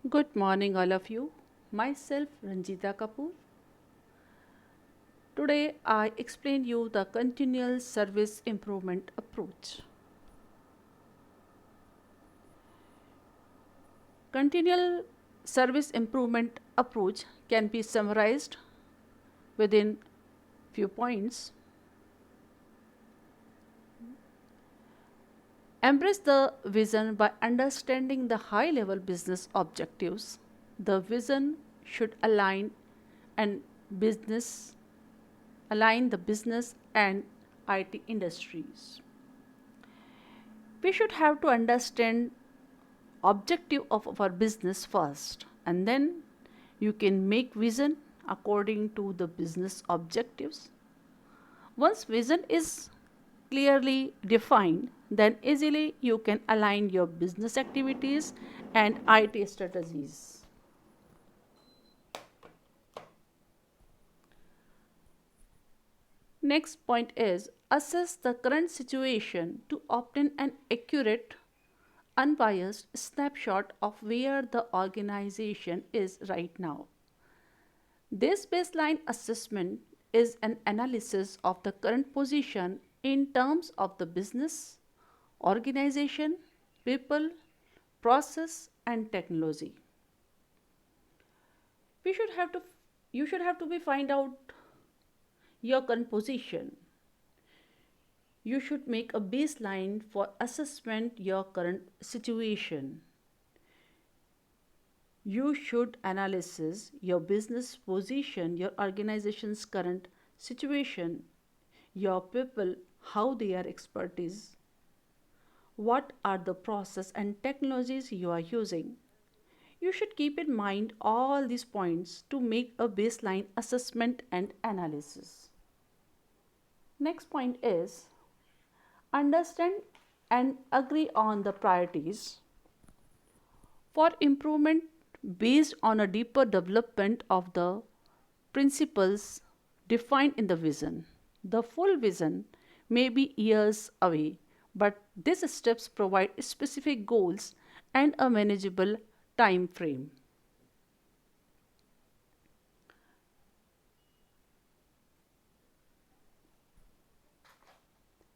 Good morning, all of you. Myself, Ranjita Kapoor. Today, I explain you the continual service improvement approach. Continual service improvement approach can be summarized within few points. Embrace the vision by understanding the high level business objectives. The vision should and business align the business and IT industries. We should have to understand objective of our business first, and then you can make vision according to the business objectives. Once vision is clearly defined, then easily you can align your business activities and IT strategies. Next point is assess the current situation to obtain an accurate, unbiased snapshot of where the organization is right now. This baseline assessment is an analysis of the current position in terms of the business, organization, people, process, and technology. We should have to you should have to be find out your current position. You should make a baseline for assessment your current situation. You should analyze your business position, your organization's current situation, your people, how they are expertise, what are the process and technologies you are using. You should keep in mind all these points to make a baseline assessment and analysis. Next point is understand and agree on the priorities for improvement based on a deeper development of the principles defined in the vision. The full vision may be years away, but these steps provide specific goals and a manageable time frame.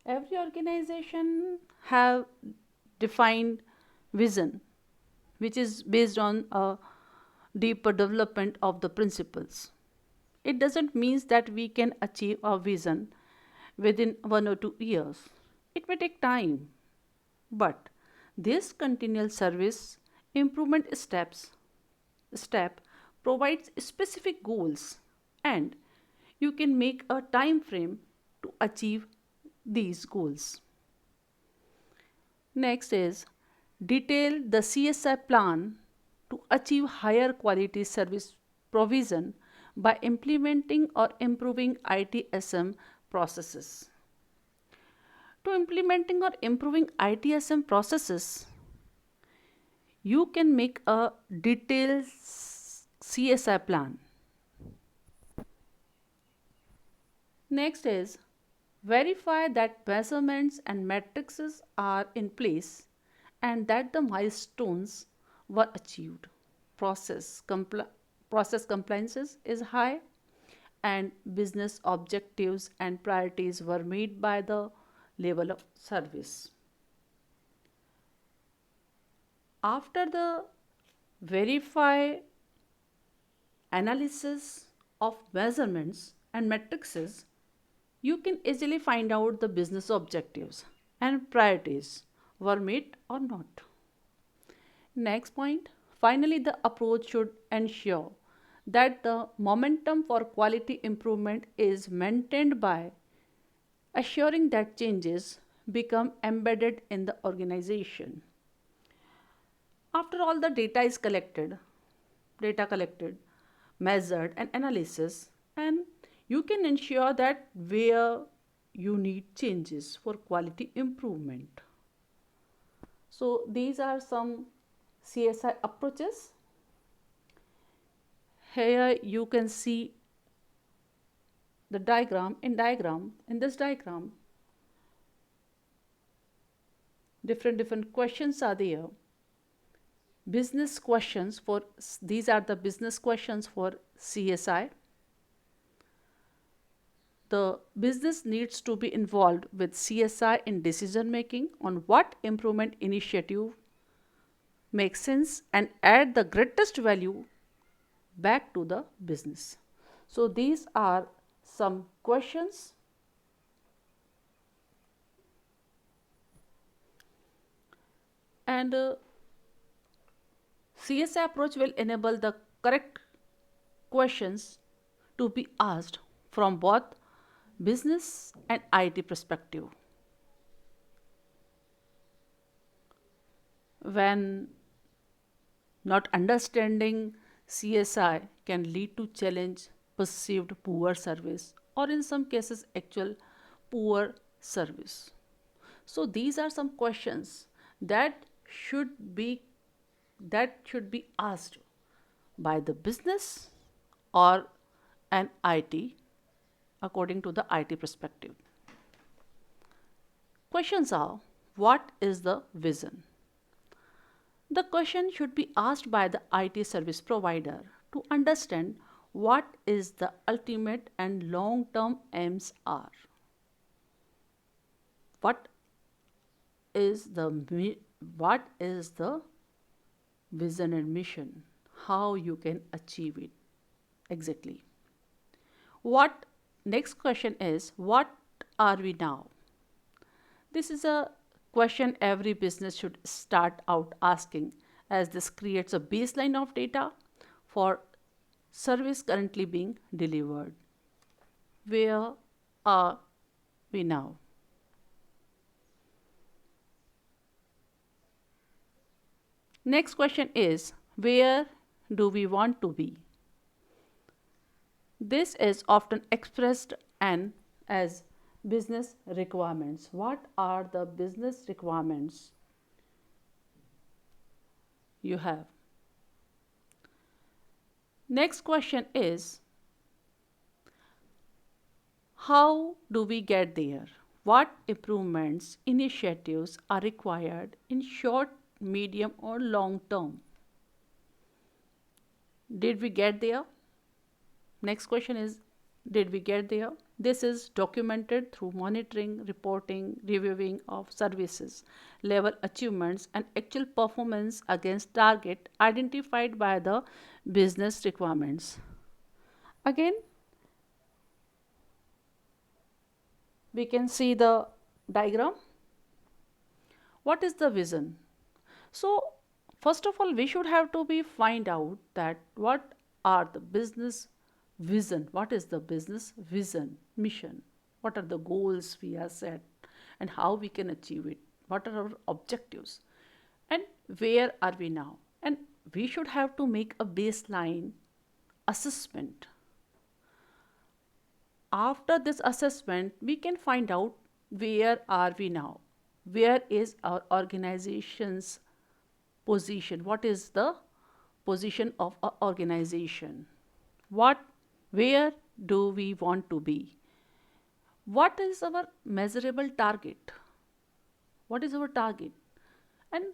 Every organization have defined vision which is based on a deeper development of the principles. It doesn't mean that we can achieve our vision within 1 or 2 years. It may take time, but this continual service improvement step provides specific goals and you can make a time frame to achieve these goals. Next is detail the CSI plan to achieve higher quality service provision by implementing or improving ITSM processes. To implementing or improving ITSM processes, you can make a detailed CSI plan. Next is verify that measurements and matrices are in place and that the milestones were achieved. Process, compl- Process compliances is high and business objectives and priorities were made by the level of service. After the verify analysis of measurements and matrices, you can easily find out the business objectives and priorities were met or not. Next point, finally, the approach should ensure that the momentum for quality improvement is maintained by assuring that changes become embedded in the organization. After all the data collected, measured, and analysis, and you can ensure that where you need changes for quality improvement. So these are some CSI approaches. Here you can see the diagram. In this diagram, different questions are there. business questions for these are the business questions for CSI. The business needs to be involved with CSI in decision making on what improvement initiative makes sense and add the greatest value back to the business. So these are some questions. And CSI approach will enable the correct questions to be asked from both business and IT perspective. When not understanding CSI can lead to challenge perceived poor service or in some cases actual poor service. So these are some questions that should be asked by the business or an IT according to the IT perspective. Questions are, what is the vision? The question should be asked by the IT service provider to understand what is the ultimate and long-term aims are. What is the what is the vision and mission? How you can achieve it exactly? What next question is, what are we now? This is a question every business should start out asking, as this creates a baseline of data for service currently being delivered. Where are we now? Next question is, where do we want to be? This is often expressed as business requirements. What are the business requirements you have? Next question is, how do we get there? What improvements, initiatives are required in short, medium, or long term? Did we get there? Next question is, did we get there? This is documented through monitoring, reporting, reviewing of services, level achievements, and actual performance against target identified by the business requirements. Again, we can see the diagram. What is the vision? So, first of all, we should have to be find out that what are the business vision, what is the business vision, mission, what are the goals we have set, and how we can achieve it, what are our objectives, and where are we now. And we should have to make a baseline assessment. After this assessment, we can find out where are we now, where is our organization's position, what is the position of our organization, where do we want to be, what is our measurable target, what is our target, and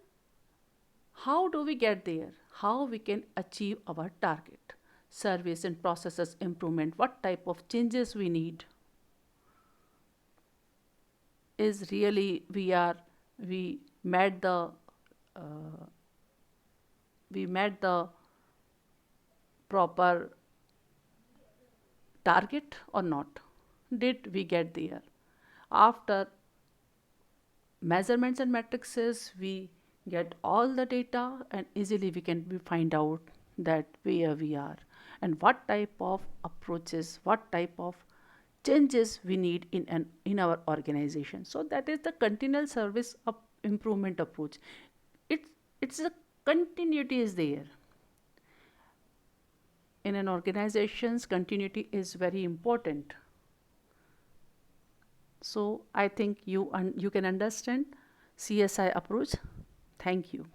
how do we get there, how we can achieve our target, service and processes improvement, what type of changes we need. Is really we met the uh, we met the proper target or not? Did we get there? After measurements and matrices, we get all the data and easily we can find out that where we are and what type of approaches, what type of changes we need in our organization. So that is the continual service improvement approach. It's a continuity is there. In an organization's continuity is very important. So I think you can understand CSI approach. Thank you.